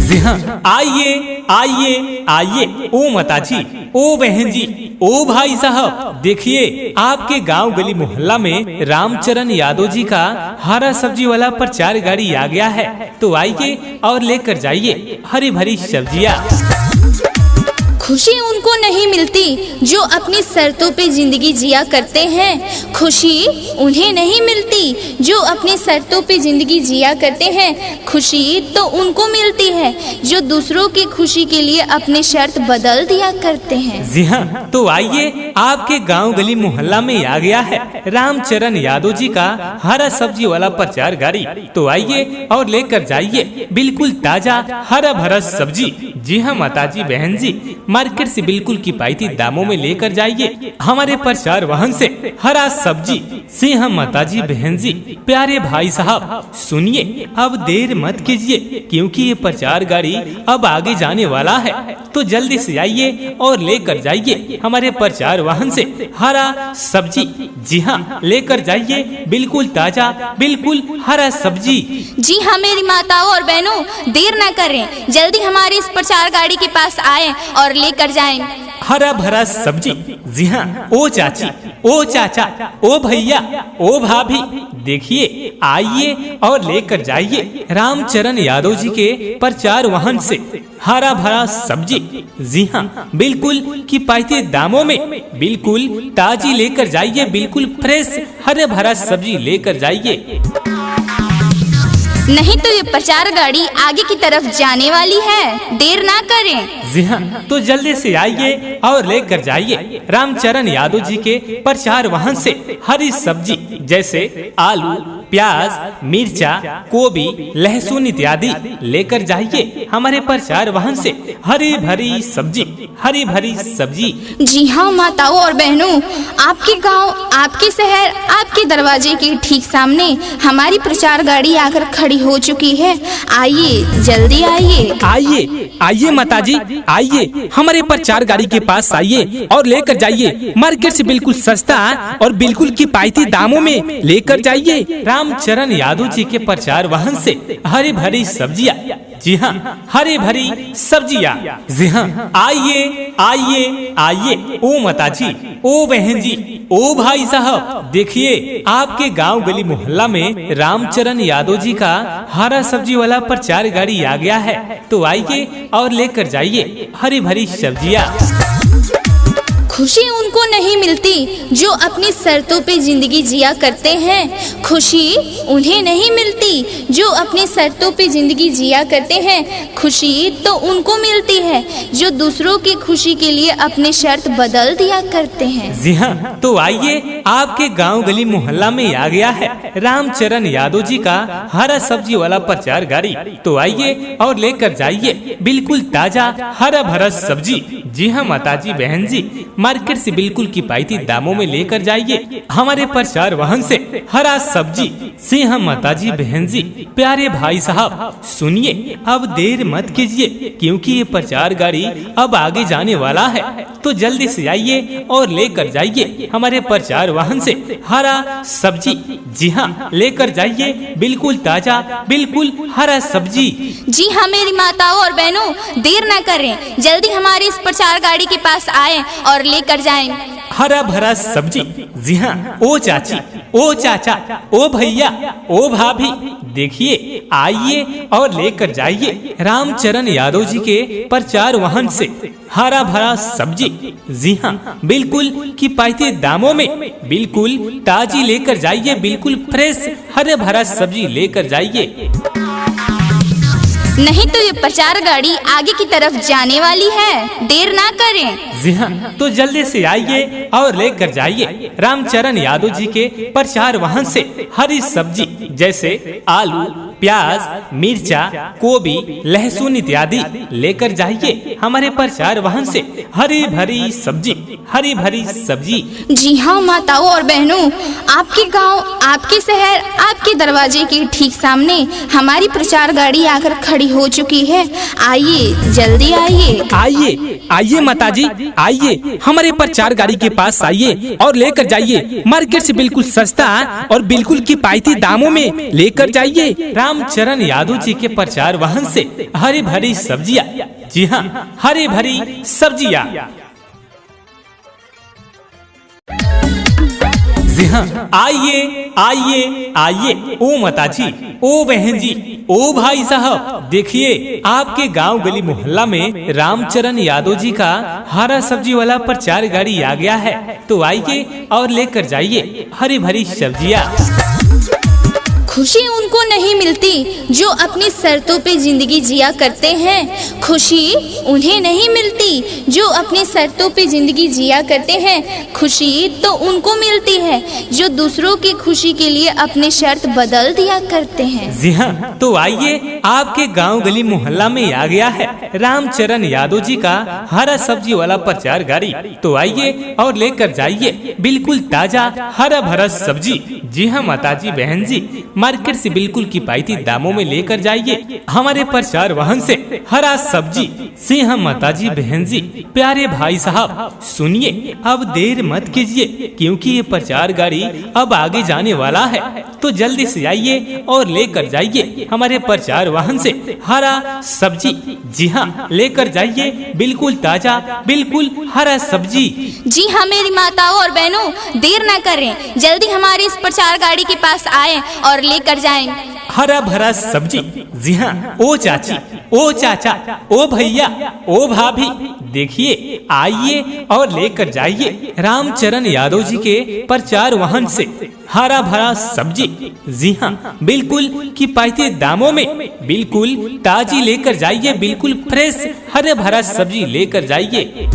जी हाँ, आइए आइए आइए, ओ माता जी, ओ बहन जी, ओ भाई साहब, देखिए आपके गांव गली मोहल्ला में रामचरण यादव जी का हरा सब्जी वाला प्रचार गाड़ी आ गया है। तो आइए और लेकर जाइए हरी भरी सब्जियाँ। खुशी उनको नहीं मिलती जो अपनी शर्तों पे जिंदगी जिया करते हैं। खुशी उन्हें नहीं मिलती जो अपनी शर्तों पे जिंदगी जिया करते हैं। खुशी तो उनको मिलती है जो दूसरों की खुशी के लिए अपनी शर्त बदल दिया करते हैं। जी हाँ, तो आइए आपके गांव गली मोहल्ला में आ गया है रामचरण यादव जी का हरा सब्जी वाला प्रचार गाड़ी। तो आइए और लेकर जाइए बिल्कुल ताजा हरा भरा सब्जी। जी हाँ माता जी, बहन जी, मार्केट से बिल्कुल किफायती दामों में लेकर जाइए हमारे प्रचार वाहन से हरा सब्जी। जी हाँ माता जी, बहन जी, प्यारे भाई साहब, सुनिए अब देर मत कीजिए क्योंकि ये प्रचार गाड़ी अब आगे जाने वाला है। तो जल्दी से आइए और लेकर जाइए हमारे प्रचार वाहन से हरा सब्जी। जी हाँ, लेकर जाइए बिल्कुल ताजा बिल्कुल हरा सब्जी। जी हाँ मेरी माताओं और बहनों, देर ना करें, जल्दी हमारे इस प्रचार गाड़ी के पास आए और लेकर जाएं हरा भरा सब्जी। जी हाँ, ओ चाची, ओ चाचा, ओ भैया, ओ भाभी, देखिए आइए और लेकर जाइए रामचरण यादव जी के प्रचार वाहन से हरा भरा सब्जी। जी हाँ, बिल्कुल किफायती दामों में बिल्कुल ताजी लेकर जाइए, बिल्कुल फ्रेश हरा भरा सब्जी लेकर जाइए। नहीं तो ये प्रचार गाड़ी आगे की तरफ जाने वाली है, देर ना करें। जी हाँ, तो जल्दी से आइए और लेकर जाइए रामचरण यादव जी के प्रचार वाहन से हरी सब्जी जैसे आलू, प्याज, मिर्चा, गोभी, लहसुन इत्यादि लेकर जाइए हमारे प्रचार वाहन से हरी भरी सब्जी, हरी भरी सब्जी। जी हाँ माताओं और बहनों, आपके गांव, आपके शहर, आपके दरवाजे के ठीक सामने हमारी प्रचार गाड़ी आकर खड़ी हो चुकी है। आइए, जल्दी आइए। आइए आइए माता जी, आइए हमारे प्रचार गाड़ी के पास आइए और लेकर जाइए मार्केट से बिल्कुल सस्ता और बिल्कुल किफायती दामों में लेकर जाइए रामचरण यादव जी के प्रचार वाहन से हरी भरी सब्जियाँ। जी हाँ, हरी भरी सब्जियाँ। जी हाँ, आइए आइए आइए, ओ माता जी, ओ बहन जी, ओ भाई साहब, देखिए आपके गांव गली मोहल्ला में रामचरण यादव जी का हरा सब्जी वाला प्रचार गाड़ी आ गया है। तो आइए और लेकर जाइए हरी भरी सब्जियाँ। खुशी उनको नहीं मिलती जो अपनी शर्तों पे जिंदगी जिया करते हैं। खुशी उन्हें नहीं मिलती जो अपनी शर्तों पे जिंदगी जिया करते हैं। खुशी तो उनको मिलती है जो दूसरों की खुशी के लिए अपनी शर्त बदल दिया करते हैं। जी हाँ, तो आइए आपके गांव गली मोहल्ला में आ गया है रामचरण यादव जी का हरा सब्जी वाला प्रचार गाड़ी। तो आइए और लेकर जाइए बिल्कुल ताजा हरा भरा सब्जी। जी हाँ माता जी, बहन जी, मार्केट से बिल्कुल किफायती दामों में लेकर जाइए हमारे प्रचार वाहन से हरा सब्जी। जी हाँ माता जी, बहन जी, प्यारे भाई साहब, सुनिए अब देर मत कीजिए क्योंकि ये प्रचार गाड़ी अब आगे जाने वाला है। तो जल्दी से आइए और लेकर जाइए हमारे प्रचार वाहन से हरा सब्जी। जी हाँ, लेकर जाइए बिल्कुल ताजा बिल्कुल हरा सब्जी। जी हाँ मेरी माताओं और बहनों, देर ना करें, जल्दी हमारे इस प्रचार गाड़ी के पास आए और लेकर जाएं हरा भरा सब्जी। जी हाँ, ओ चाची, ओ चाचा, ओ भैया, ओ भाभी, देखिए आइए और लेकर जाइए रामचरण यादव जी के प्रचार वाहन से हरा भरा सब्जी। जी हाँ, बिल्कुल किफायती दामों में बिल्कुल ताजी लेकर जाइए, बिल्कुल फ्रेश हरा भरा सब्जी लेकर जाइए। नहीं तो ये प्रचार गाड़ी आगे की तरफ जाने वाली है, देर ना करें। जी हाँ, तो जल्दी से आइए और लेकर जाइए रामचरण यादव जी के प्रचार वाहन से हरी सब्जी जैसे आलू, प्याज, मिर्चा, गोभी, लहसुन इत्यादि लेकर जाइए हमारे प्रचार वाहन से हरी भरी सब्जी, हरी भरी सब्जी। जी हाँ माताओं और बहनों, आपके गांव, आपके शहर, आपके दरवाजे के ठीक सामने हमारी प्रचार गाड़ी आकर खड़ी हो चुकी है। आइए, जल्दी आइए। आइए आइए माता जी, आइए हमारे प्रचार गाड़ी के पास आइए और लेकर जाइए मार्केट से बिल्कुल सस्ता और बिल्कुल किफायती दामों में लेकर जाइए रामचरण यादव जी के प्रचार वाहन से हरी भरी सब्जियां, जी हाँ, हरी भरी सब्जियां। जी हाँ, आइए आइए आइए, ओ माताजी, ओ बहन जी, ओ भाई साहब, देखिए आपके गांव गली मोहल्ला में रामचरण यादव जी का हरा सब्जी वाला प्रचार गाड़ी आ गया है। तो आइए और लेकर जाइए हरी भरी सब्जियां। खुशी उनको नहीं मिलती जो अपनी शर्तों पे जिंदगी जिया करते हैं। खुशी उन्हें नहीं मिलती जो अपनी शर्तों पे जिंदगी जिया करते हैं। खुशी तो उनको मिलती है जो दूसरों की खुशी के लिए अपनी शर्त बदल दिया करते हैं। जी हाँ, तो आइए आपके गांव गली मोहल्ला में आ गया है रामचरण यादव जी का हरा सब्जी वाला प्रचार गाड़ी। तो आइए और लेकर जाइए बिल्कुल ताजा हरा भरा सब्जी। जी हाँ माताजी, बहन जी, मार्केट से बिल्कुल किफायती दामों में लेकर जाइए हमारे प्रचार वाहन से हरा सब्जी। से हम माताजी, बहन जी, प्यारे भाई साहब, सुनिए अब देर मत कीजिए क्योंकि ये प्रचार गाड़ी अब आगे जाने वाला है। तो जल्दी से आइए और लेकर जाइए हमारे प्रचार वाहन से हरा सब्जी। जी हाँ, लेकर जाइए बिल्कुल ताजा बिल्कुल हरा सब्जी। जी हाँ मेरी माताओं और बहनों, देर ना करें, जल्दी हमारे इस प्रचार गाड़ी के पास आए और लेकर जाएं हरा भरा सब्जी। जी हाँ, ओ चाची, ओ चाचा, ओ भैया, ओ भाभी, देखिए आइए और लेकर जाइए रामचरण यादव जी के प्रचार वाहन से हरा भरा सब्जी। जी हाँ, बिल्कुल किफायती दामों में बिल्कुल ताजी लेकर जाइए, बिल्कुल फ्रेश हरा भरा सब्जी लेकर जाइए।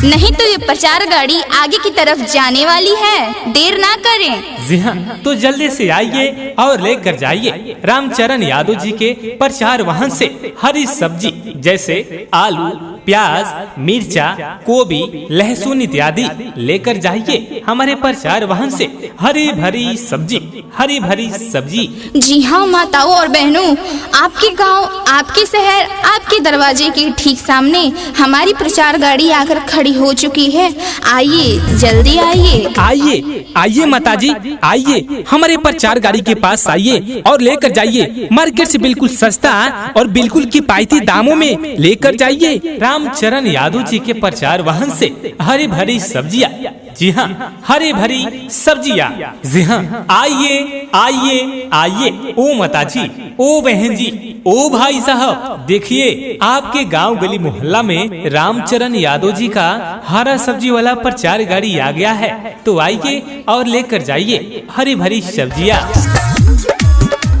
नहीं तो ये प्रचार गाड़ी आगे की तरफ जाने वाली है, देर ना करें। जी हाँ, तो जल्दी से आइए और लेकर जाइए रामचरण यादव जी के प्रचार वाहन से हरी सब्जी जैसे आलू, प्याज, मिर्चा, गोभी, लहसुन इत्यादि लेकर जाइए हमारे प्रचार वाहन से हरी भरी सब्जी, हरी भरी सब्जी। जी हाँ माताओं और बहनों, आपके गांव, आपके शहर, आपके दरवाजे के ठीक सामने हमारी प्रचार गाड़ी आकर खड़ी हो चुकी है। आइए, जल्दी आइए। आइए आइए माताजी, आइए हमारे प्रचार गाड़ी के पास आइए और लेकर जाइए मार्केट से बिल्कुल सस्ता और बिल्कुल किफायती दामों में लेकर जाइए रामचरण यादव जी के प्रचार वाहन से हरी भरी सब्जियां। जी हाँ, हरी भरी सब्जियां। जी हाँ, आइए आइए आइए, ओ माताजी, ओ बहन जी, ओ भाई साहब, देखिए आपके गांव गली मोहल्ला में रामचरण यादव जी का हरा सब्जी वाला प्रचार गाड़ी आ गया है। तो आइए और लेकर जाइए हरी भरी सब्जियां।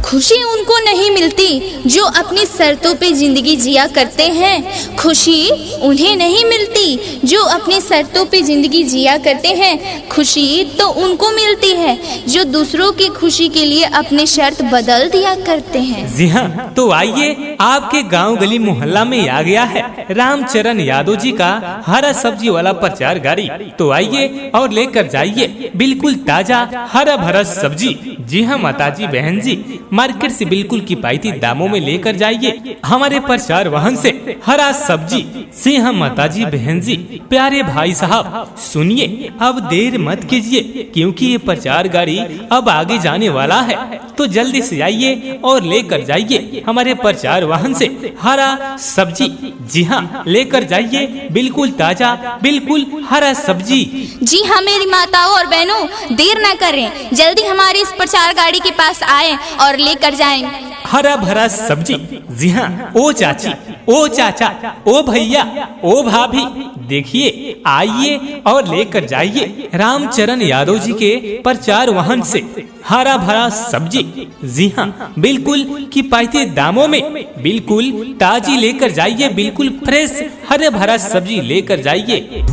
खुशी उनको नहीं मिलती जो अपनी शर्तों पे जिंदगी जिया करते हैं। खुशी उन्हें नहीं मिलती जो अपनी शर्तों पे जिंदगी जिया करते हैं। खुशी तो उनको मिलती है जो दूसरों की खुशी के लिए अपनी शर्त बदल दिया करते हैं। जी हाँ, तो आइए आपके गांव गली मोहल्ला में आ गया है रामचरण यादव जी का हरा सब्जी वाला प्रचार गाड़ी। तो आइए और लेकर जाइए बिल्कुल ताजा हरा भरा सब्जी। जी हाँ माताजी, बहन जी, मार्केट से बिल्कुल किफायती दामों में लेकर जाइए हमारे प्रचार वाहन से हरा सब्जी। से हम माताजी, बहन जी, प्यारे भाई साहब, सुनिए अब देर मत कीजिए क्योंकि ये प्रचार गाड़ी अब आगे जाने वाला है। तो जल्दी से आइए और लेकर जाइए हमारे प्रचार वाहन से हरा सब्जी। जी हाँ, लेकर जाइए बिल्कुल ताजा बिल्कुल हरा सब्जी। जी हाँ मेरी माताओं और बहनों, देर ना करें, जल्दी हमारे इस प्रचार गाड़ी के पास आए और लेकर जाएं हरा भरा सब्जी। जी हाँ, ओ चाची, ओ चाचा, ओ भैया, ओ भाभी, देखिए आइए और लेकर जाइए रामचरण यादव जी के प्रचार वाहन से हरा भरा सब्जी। जी हाँ, बिल्कुल किफायती दामों में बिल्कुल ताजी लेकर जाइए, बिल्कुल फ्रेश हरा भरा सब्जी लेकर जाइए।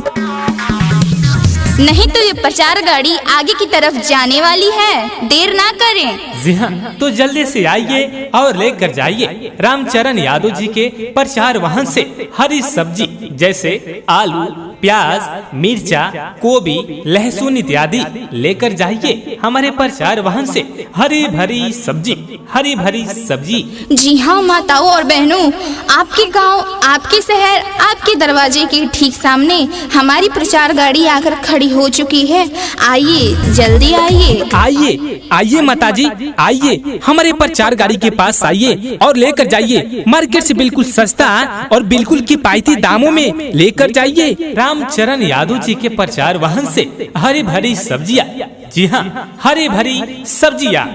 नहीं तो ये प्रचार गाड़ी आगे की तरफ जाने वाली है, देर ना करें। जी हाँ, तो जल्दी से आइए और लेकर जाइए रामचरण यादव जी के प्रचार वाहन से हरी सब्जी जैसे आलू, प्याज, मिर्चा, गोभी, लहसुन इत्यादि लेकर जाइए हमारे प्रचार वाहन से। हरी भरी सब्जी, हरी भरी सब्जी। जी हाँ माताओं और बहनों, आपके गांव, आपके शहर, आपके दरवाजे के ठीक सामने हमारी प्रचार गाड़ी आकर खड़ी हो चुकी है। आइए, जल्दी आइए। आइए आइए माताजी, आइए हमारे प्रचार गाड़ी के पास आइए और लेकर जाइए। मार्केट से बिल्कुल सस्ता और बिल्कुल किफायती दामों में लेकर जाइए रामचरण यादव जी के प्रचार वाहन से हरी भरी सब्जियाँ। जी हाँ, हरी भरी सब्जियाँ।